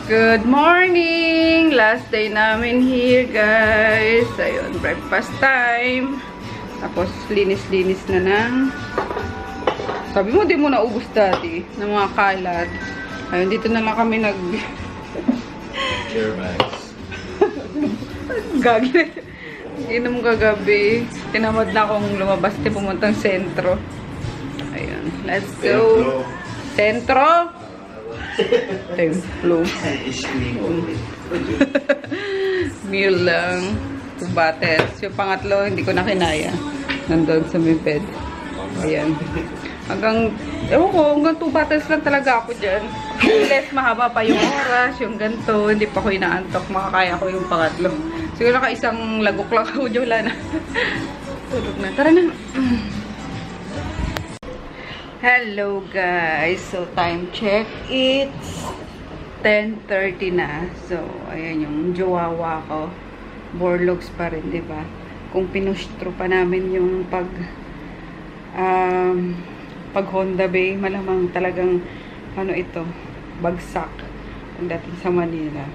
Good morning! Last day namin here, guys. Ayun, breakfast time. Tapos, linis-linis na ng... Sabi mo, di mo naubos dati ng mga kalat. Ayun, dito na lang kami nag... Airbags. Gagi. Inom kagabi. Tinamad na akong lumabas. Pumuntang sentro. Ayun, let's go. Sentro? Templo. Meal lang. 2 bottles. Yung pangatlo, hindi ko na kinaya. Nandun sa may bed. Ayan. Hanggang 2 bottles lang talaga ako dyan. Less mahaba pa yung oras, yung ganito. Hindi pa ko inaantok. Makakaya ko yung pangatlo. Siguro isang lagok lang ako dyan. Wala na. Tulog na. Tara na. Hello guys, so time check, it's 10:30 na. So ayan yung jowawa ko, borlogs pa rin, diba? Kung pinustro pa namin yung pag Honda Bay, malamang talagang ano ito, bagsak ang dating sa Manila.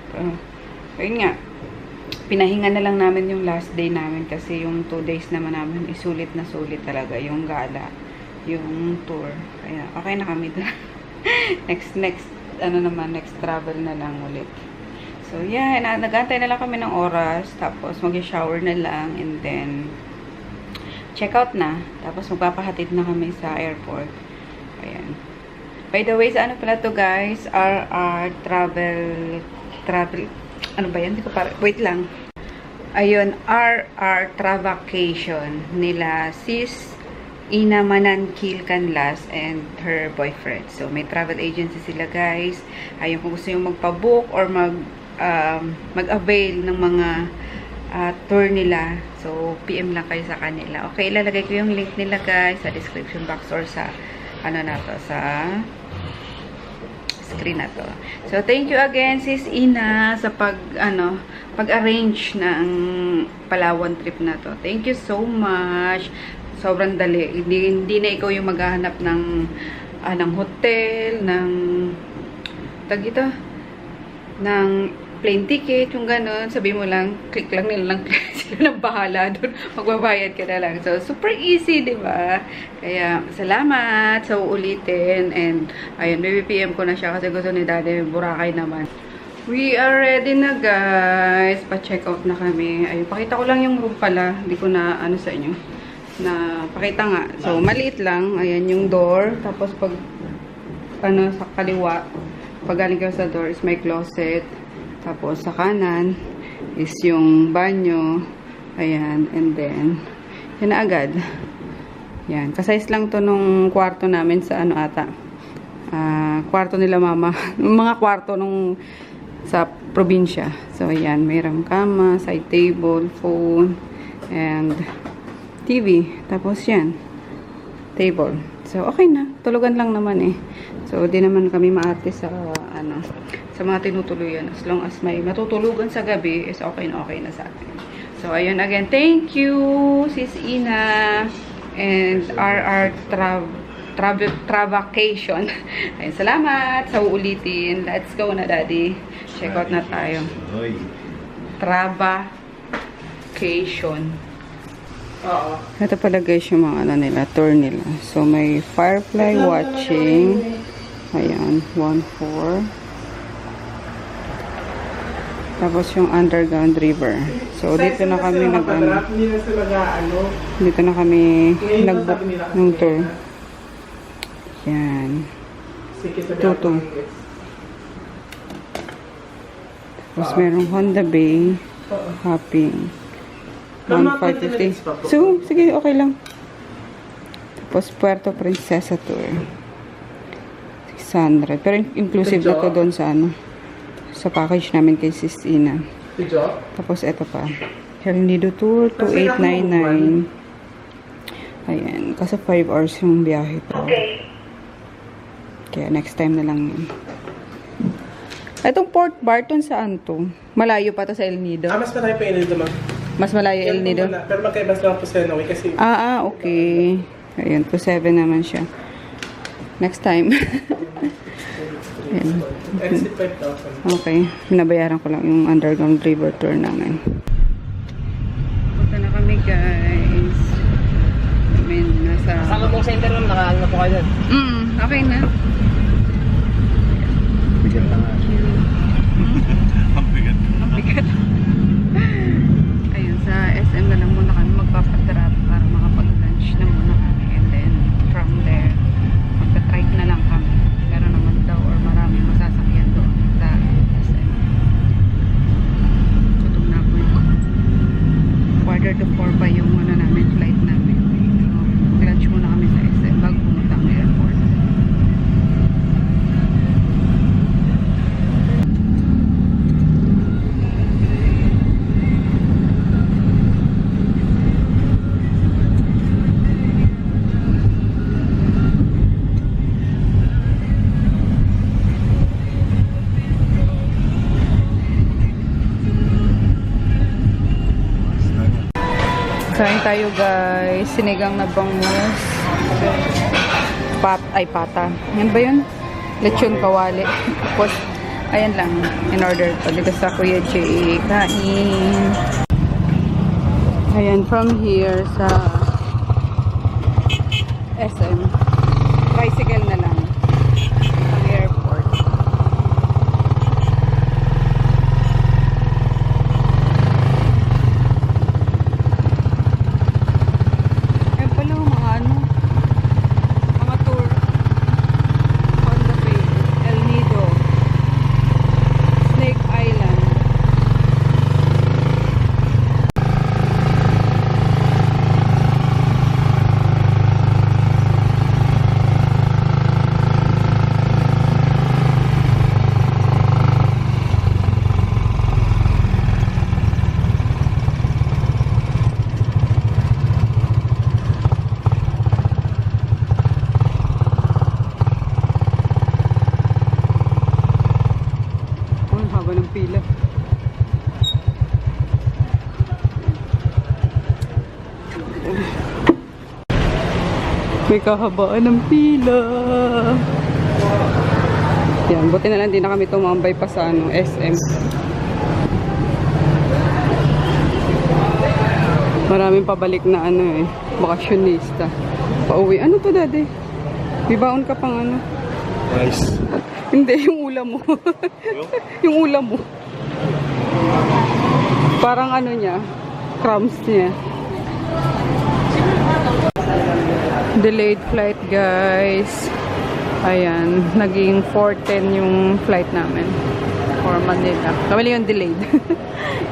Ayun nga, pinahinga na lang namin yung last day namin kasi yung 2 days naman namin isulit na sulit talaga yung gala, yung tour. Kaya okay na kami doon. next next travel na lang ulit. So yeah, nag-aantay na lang kami ng oras, tapos mag-shower na lang, and then check out na, tapos magpapahatid na kami sa airport. Ayan. By the way, sa ano pala to guys, RR travel ano ba yan? Wait lang. Ayun, RR Travacation nila sis Ina Manankil Canlas and her boyfriend. So, may travel agency sila, guys. Ayun, kung gusto nyo magpa-book or mag-avail ng mga tour nila. So, PM lang kayo sa kanila. Okay, ilalagay ko yung link nila, guys, sa description box or sa, ano na to, sa screen na to. So, thank you again, sis Ina, sa pag-arrange ng Palawan trip na to. Thank you so much. Sobrang dali. Hindi na ikaw yung maghahanap ng hotel, ng plane ticket, yung gano'n. Sabi mo lang, click lang nila lang, sila nang bahala doon. Magbabayad ka na lang. So, super easy, di ba? Kaya, salamat sa uulitin. And, ayun, BBPM ko na siya kasi gusto ni Daddy Boracay naman. We are ready na, guys. Pa-check out na kami. Ayun, pakita ko lang yung room pala. Hindi ko na, sa inyo. Na pakita nga. So, maliit lang. Ayan yung door. Tapos, pag, sa kaliwa, pag galing kayo sa door is may closet. Tapos, sa kanan is yung banyo. Ayan. And then, yan na agad. Yan. Kasize lang to nung kwarto namin sa kwarto nila mama. Mga kwarto nung sa probinsya. So, ayan. Mayroong kama, side table, phone, and TV. Tapos yan. Table. So, okay na. Tulugan lang naman eh. So, di naman kami maarte sa, sa mga tinutuluyan. As long as may matutulugan sa gabi, is okay na sa atin. So, ayun again. Thank you, sis Ina. And RR Travacation. Ayun, salamat sa uulitin. Let's go na, Daddy. Check out na tayo. Travacation. Ito pala guys yung mga nila, tour nila. So may firefly watching. Ayan, 1-4. Tapos yung underground river. So dito na kami dito na kami nag-book ng tour. Yan. Tuto. Tapos merong Honda Bay. Hopping. 1,550. So, sige, okay lang. Tapos, Puerto Princesa tour. 600. Pero, inclusive na to doon sa sa package namin kay Sis Ina. Tapos, eto pa. El Nido tour, 2,899. Ayan. Kasi 5 hours yung biyahe to. Kaya, next time na lang yun. Itong Port Barton, saan to? Malayo pa to sa El Nido. Mas malayo pa El Nido, ma'am. Mas malayo El Nido? Pero magkaibas lang po sa Sony kasi... okay. Ayun, 2,700 naman siya. Next time. Ayan. Exit 5,000. Okay. Binabayaran ko lang yung underground river tour namin. Punta na kami, guys. I mean, nasa... Kasama mong sa Intagram, nakaano na po kayo dun. Okay na. Bigat na nga. Ang bigat. Ang bigat. Ayun, sa SM na lang muna kami magpapatrap para makapag-lunch na muna kami. And then, from there, magta-trike na lang kami. Meron naman daw or maraming masasakyan doon sa SM. Gutom na ako yun. 3:45 pa yung namin, flight namin. So, mag-lunch muna kami sa SM bago pumunta ang airport. Kain tayo, guys. Sinigang na bangus. Pata. Yan ba yun? Lechon kawali. Tapos, ayan lang. In order to. Dito sa Kuya J. Kain. Ayan, from here sa SM. Tricycle na lang. Ang airport. Pila. May kahabaan ng pila. Yan, buti na lang din na kami tumambay pa sa SM. Maraming pabalik na bakasyonista. Pauwi. Ano to, daddy? Bibaon ka pang Nice. Hindi, yung ulam mo. Yung ulam mo. Parang niya, crumbs niya. Delayed flight, guys. Ayan, naging 4:10 yung flight namin. For Manila. Kamali yung delayed.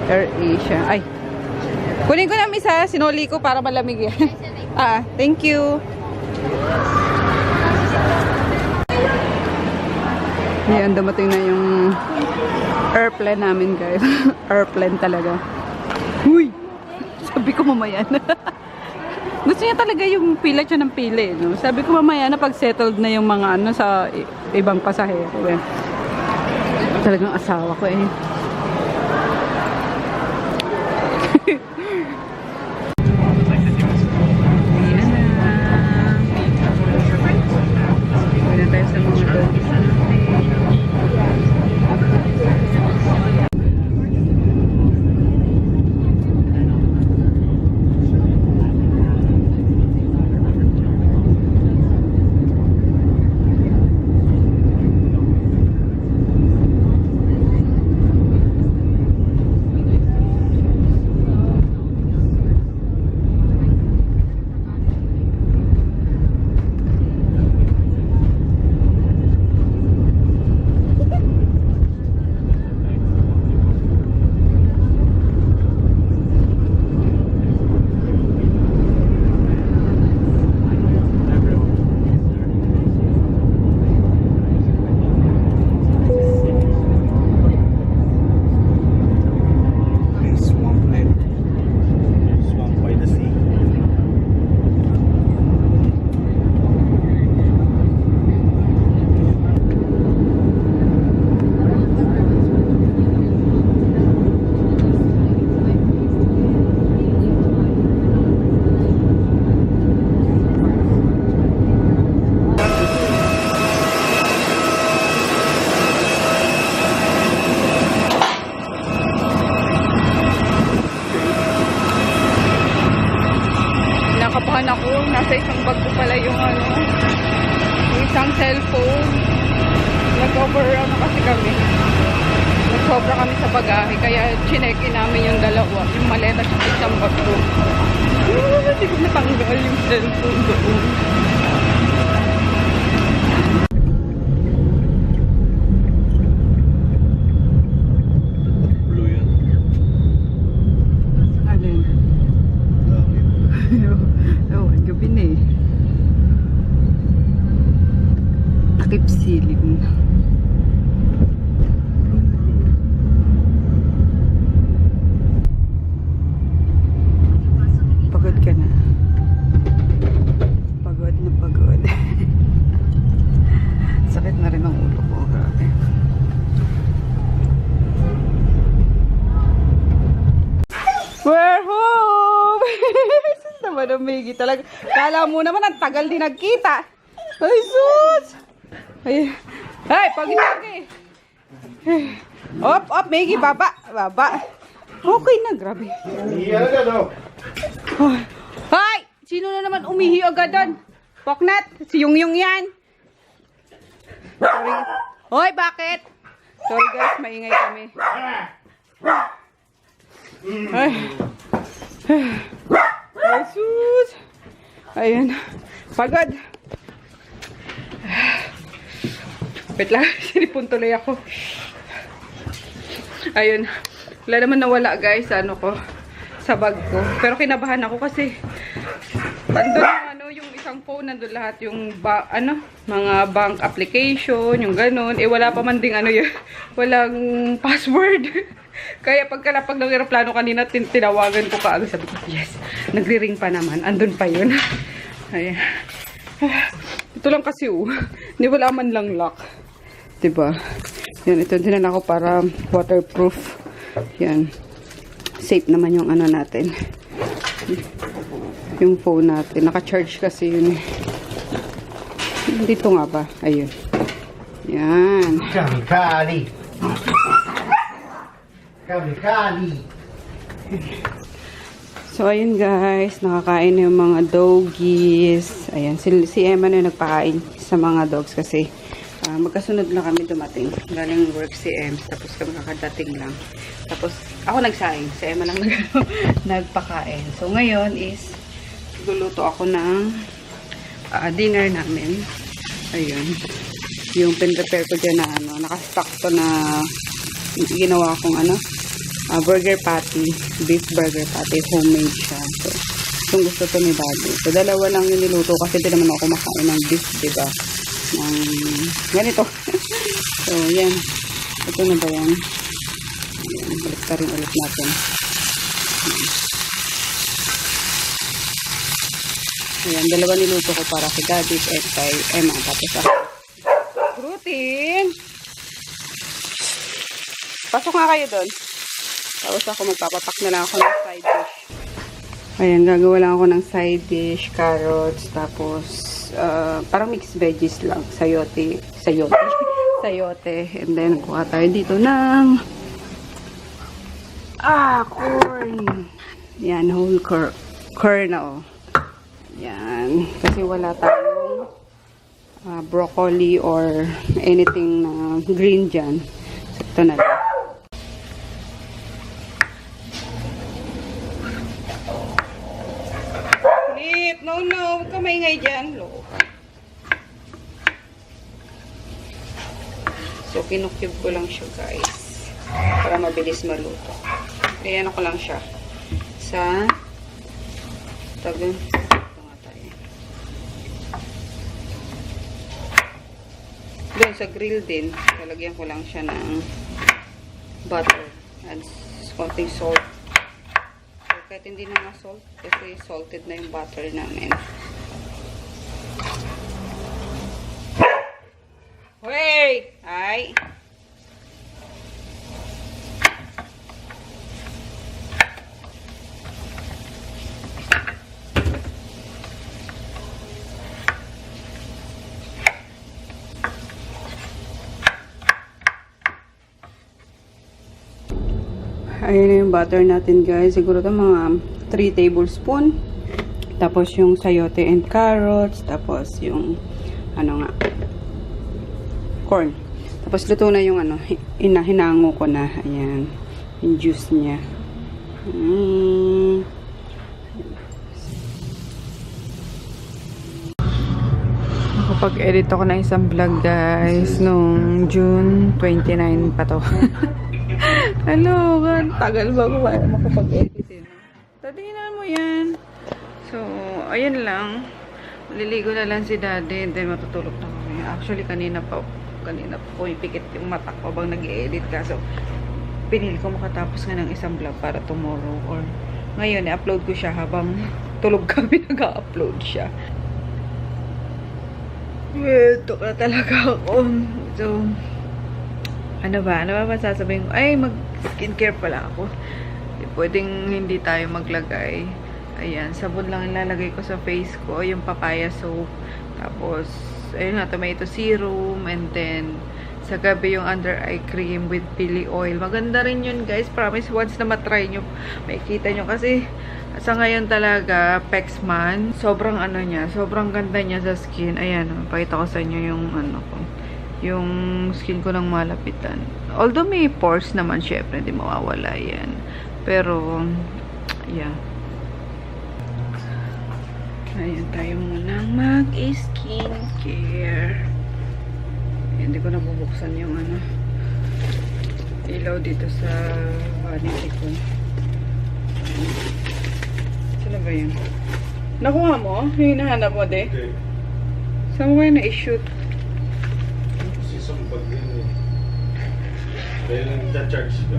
Air Asia. Ay. Kunin ko na isa, sinuli ko para malamig yan. Thank you. Ayan, dumating na yung airplane namin, guys. Airplane talaga. Uy! Sabi ko mamaya na. Gusto niya talaga yung pila siya ng pili, no? Sabi ko mamaya na pag settled na yung mga sa ibang pasahero. Talagang asawa ko eh. bagahe. Kaya chinekin namin yung dalawa. Yung maleta at isang bago. Hindi ko natanggal yung cellphone doon. Blue yan. Alin? Ewan, gabi na eh. Takip silim. Pagod ka na. Pagod na pagod. Sakit na rin ang ulo ko. Grabe. We're home! Sus naman ang Miggy talaga. Kala mo naman ang tagal din nagkita. Ay sus! Ay, pagi-pagi. Op, Miggy, baba. Baba. Okay na, grabe. Hoy! Sino na naman umihi agad doon? Poknat, si Yung yan. Sorry. Hoy, bakit? Sorry guys, maingay kami. Ay. Ay, sus. Ayun. Pagod. Wait lang, sinipon tuloy ako. Ayun. Wala naman nawala guys, ano ko, sa bag ko. Pero kinabahan ako kasi nandun yung isang phone, nandun lahat yung mga bank application, yung ganun. Eh wala pa man ding yun, walang password. Kaya pag ng aeroplano kanina, tinawagan ko kaagad. Sabi ko, yes, nagri-ring pa naman. Andun pa yun. Ayan. Ito lang kasi hindi wala man lang lock. Diba? Yan, ito din ako para waterproof. Yan. Safe naman yung natin. Yung phone natin. Naka-charge kasi yun. Dito nga ba? Ayun. Yan. Kamikali. Kamikali. So, ayun guys. Nakakain na yung mga doggies. Ayan. Si Emma na yung nagpakain sa mga dogs kasi magkasunod na kami dumating. Galing work si Em. Tapos kami kakadating lang. Tapos, ako nagsaing. Si Emma lang nagpakain. So, ngayon is luluto ako ng dinner namin. Ayun. Yung pin-prepare ko dyan na nakastock to na ginawa kong burger patty. Beef burger patty. Homemade siya. So, kung gusto to ni Daddy. So, dalawa lang yung niluto kasi di naman ako kumakain ng beef, diba? Ganito. So, yan. Ito na ba yan? Ayan, balik ka rin ulit natin. Ayan, dalawa niluto ko para kay Daddy at kay Emma. Tapos ako. Routine! Pasok nga kayo doon. Tapos ako magpapapak na lang ako ng side dish. Ayan, gagawa lang ako ng side dish, carrots, tapos parang mixed veggies lang. Sayote. And then, kuha tayo dito ng corn. Yan, whole corn na Yan. Kasi wala tayong broccoli or anything na green dyan. So, ito na lang. Flip! No, huwag ka maingay dyan. Loko ka. So, kinukube ko lang siya, guys. Para mabilis maluto. Ayan ako lang siya. Sa tabi. Ito nga tayo. Doon sa grill din, lalagyan ko lang siya ng butter and konting salt. So, kahit hindi na salt, kasi salted na yung butter namin. Wait! Ay! Ayan na yung butter natin, guys. Siguro ito mga 3 tablespoon. Tapos yung sayote and carrots. Tapos yung corn. Tapos luto na yung hinango ko na. Ayan. yung juice niya. Nakapag-edit ako ng isang vlog, guys, nung June 29 pa to. Hello, tagal ba ako makapag-edit eh. Tadinan mo yan. So, ayun lang. Maliligo na lang si daddy, then matutulog na kami. Actually, kanina pa pumipikit yung mata ko bang nag-i-edit ka. So, pinili ko makatapos nga ng isang vlog para tomorrow or ngayon, i-upload ko siya habang tulog kami, nag-upload siya. Ito na talaga ako. So, ano ba masasabihin ko? Ay, mag-skincare pala ako. Pwedeng hindi tayo maglagay. Ayan, sabon lang ilalagay ko sa face ko. Yung papaya soap. Tapos, ayun nga, tomato serum. And then, sa gabi yung under eye cream with pili oil. Maganda rin yun, guys. Promise, once na matry nyo, makikita nyo. Kasi, sa ngayon talaga, Pexman, sobrang ano niya, sobrang ganda niya sa skin. Ayan, pakita ko sa inyo yung ano ko. Yung skin ko ng malapitan. Although may pores naman, syempre, hindi mawawala yan. Pero, yeah. Ayan, tayo munang mag-skincare. Hindi ko nabubuksan yung ano, ilaw dito sa vanity ko. Saan ba yun? Nakuha mo? Yung hinahanap mo, de? Okay. Saan mo kayo na-shoot? Kasi isang bag din eh. Dahil lang charge ka.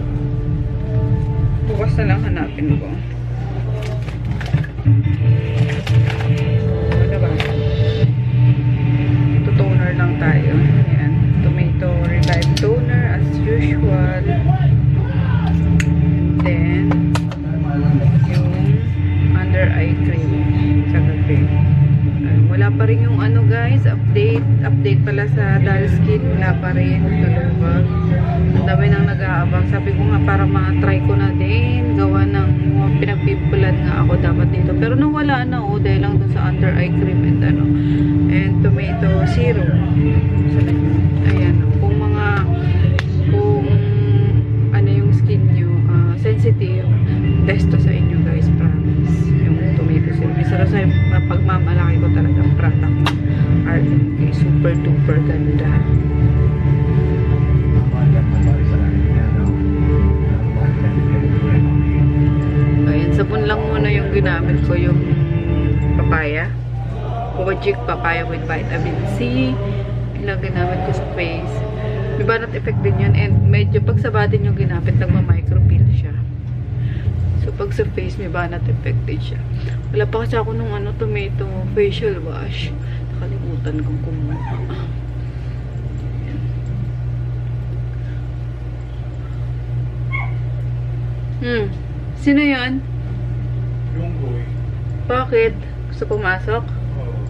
Bukas na lang hanapin ko. Ano ba? Toner lang tayo. Ayan. Tomato Revive Toner as usual. Then, yung under eye cream sa gabi. Wala pa rin yung ano, guys, update pala sa dull skin, wala pa rin, tulungan. Ang dami nang nag-aabang. Sabi ko nga, para ma-try ko na din, gawa ng pinagpipulan nga ako dapat dito. Pero nawala na, dahil lang dun sa under eye cream and ano, and tomato serum. Ayan, kung ano yung skin nyo, sensitive, test to sa inyo, guys, promise. Yung tomato serum. Isa sa pagmamalaki ko talaga ang product ng RMK. Super duper ganda. Ayan, sabon lang muna yung ginamit ko, yung papaya. Kojic papaya with vitamin C. Yun lang ginamit ko sa face. May banat effect din yun. And medyo pag sa body nyo ginamit, nagma-micropeel siya. So, pag sa face, may banat effect din siya. Wala pa kasi ako nung ano, tomato facial wash. Nakalimutan kong kumuha. Sino yan? Yung boy. Bakit? Gusto pumasok? Oo.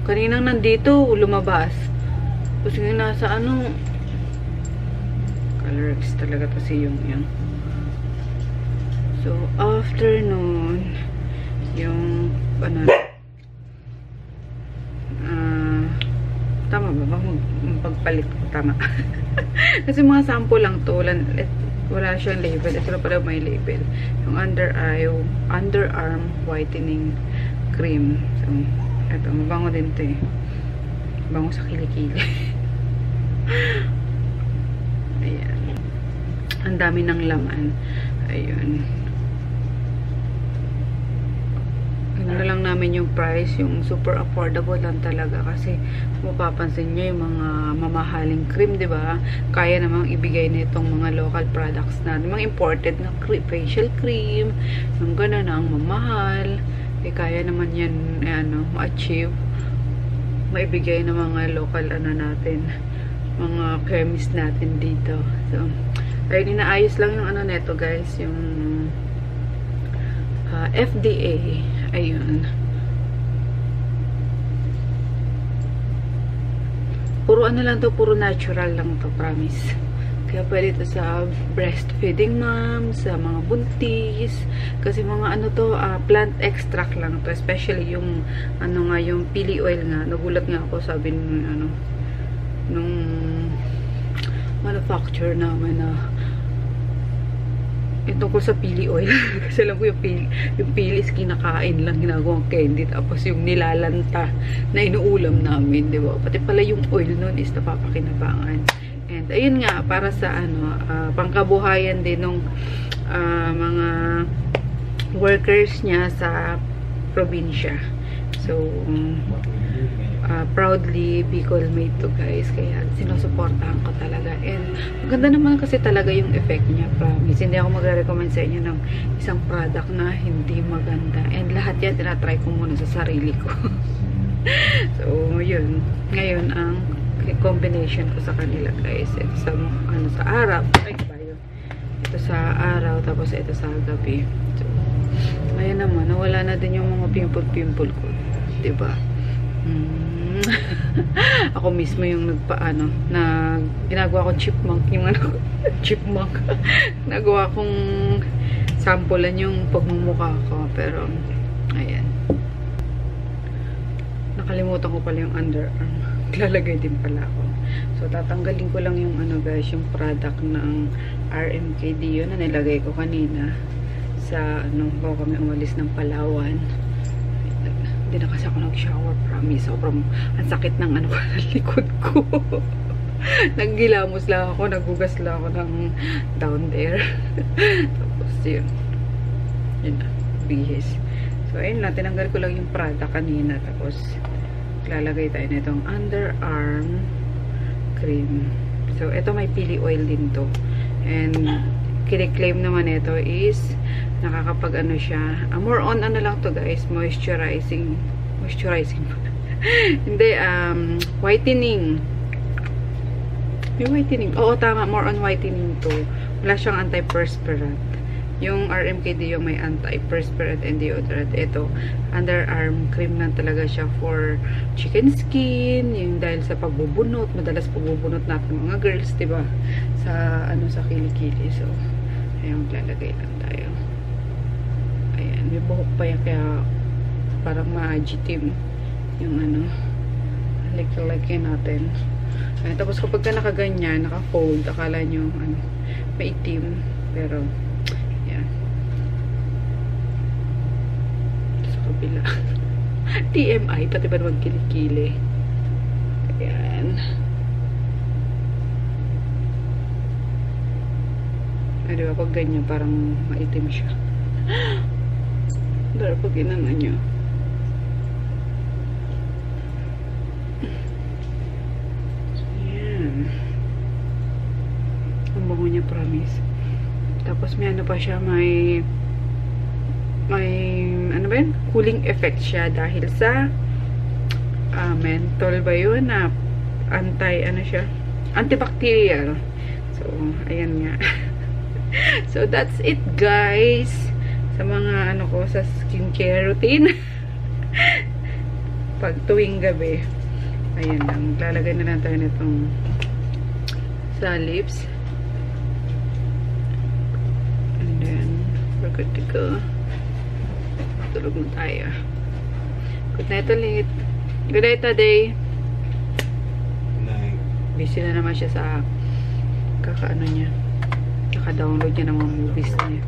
Kaninang nandito, lumabas. Kasi nga nasa ano, colors talaga kasi yung yan. So, after nun, yung, ano, tama ba? Magpalit ko, tama. Kasi mga sample lang to, wala siyang label. Ito na pala may label. Yung underarm whitening cream. So, ito, mabango din to eh. Bango sa kilikili. Ayan. Ang dami ng laman. Ayun. Ano lang namin yung price, yung super affordable lang talaga kasi mapapansin nyo yung mga mamahaling cream, di ba? Kaya namang ibigay na itong mga local products natin, mga imported na facial cream, yung gano'n na ang mamahal, kaya naman yan ma-achieve, maibigay ng mga local natin, mga chemist natin dito. So, ayun, inaayos lang yung neto, guys, yung FDA. Ayun. Puro lang to, puro natural lang to, promise. Kaya pwede ito sa breastfeeding moms, sa mga buntis, kasi mga plant extract lang to, especially yung yung pili oil nga. Nagulat nga ako, sabi nung manufacturer naman na yung tungkol sa pili oil. Kasi alam ko yung pili is kinakain lang, ginagawang candy. Tapos yung nilalanta na inuulam namin, di ba? Pati pala yung oil nun is napapakinabangan. And ayun nga, para sa pangkabuhayan din ng mga workers niya sa probinsya. So, proudly Bicol made to, guys. Kaya sinusuportahan ko talaga. And maganda naman kasi talaga yung effect niya, promise. Hindi ako magre-recommend sa inyo ng isang product na hindi maganda. And lahat yan tinatry ko muna sa sarili ko. So, yun. Ngayon, ang combination ko sa kanila, guys. Ito sa, sa araw. Ay, ba yun? Ito sa araw, tapos ito sa gabi. So, ngayon naman, nawala na din yung mga pimple-pimple ko. Diba? Ako mismo yung na ginagawa ko chipmunk, yung chipmunk. Nagawa kong sampulan yung pagmumukha ko, pero ayan. Nakalimutan ko pala yung underarm. Lalagay din pala ako. So tatanggalin ko lang yung guys, yung product ng RMK Dio na nilagay ko kanina sa bago kami umalis ng Palawan. Hindi na kasi ako nag-shower, promise. Sobrang ang sakit ng ng likod ko. Naggilamos lang ako, nagugas lang ako ng down there. Tapos yun. Yun na, bihis. So ayun lang, tinanggal ko lang yung product kanina. Tapos lalagay tayo na itong underarm cream. So ito may pili oil din to. And kiniklaim naman ito is nakakapag siya, more on lang to, guys, moisturizing hindi, whitening, yung whitening, oo tama, more on whitening to. Wala siyang anti-perspirant. Yung RMK Dio may anti-perspirant and deodorant. Ito, underarm cream lang talaga siya for chicken skin, yung dahil sa pagbubunot, madalas pagbubunot natin mga girls, diba, sa sa kilikili. So ayun, lalagay lang tayo. Ayan, may buhok pa yan, kaya parang ma-agitim yung like natin. Ayan, tapos kapag ka nakaganyan, naka-fold, akala nyo maitim, pero yan. Sa kabila. TMI, pati ba naman kilikili. Ayan. Ay, diba, pag ganyan, parang maitim siya. Pero pag inano nyo. Ayan. Ang bango niya, promise. Tapos may pa siya, may ano ba yun? Cooling effect siya dahil sa menthol ba yun na antibacterial. So, ayan nga. So, that's it, guys. Sa mga ko, sa skincare routine. Pag tuwing gabi. Ayan lang. Lalagay na lang tayo nitong sa lips. And then, we're good to go. Tulog na tayo. Good night ulit. Good night today. Busy na naman siya sa kakaano niya. Naka-download niya ng mga movies niya.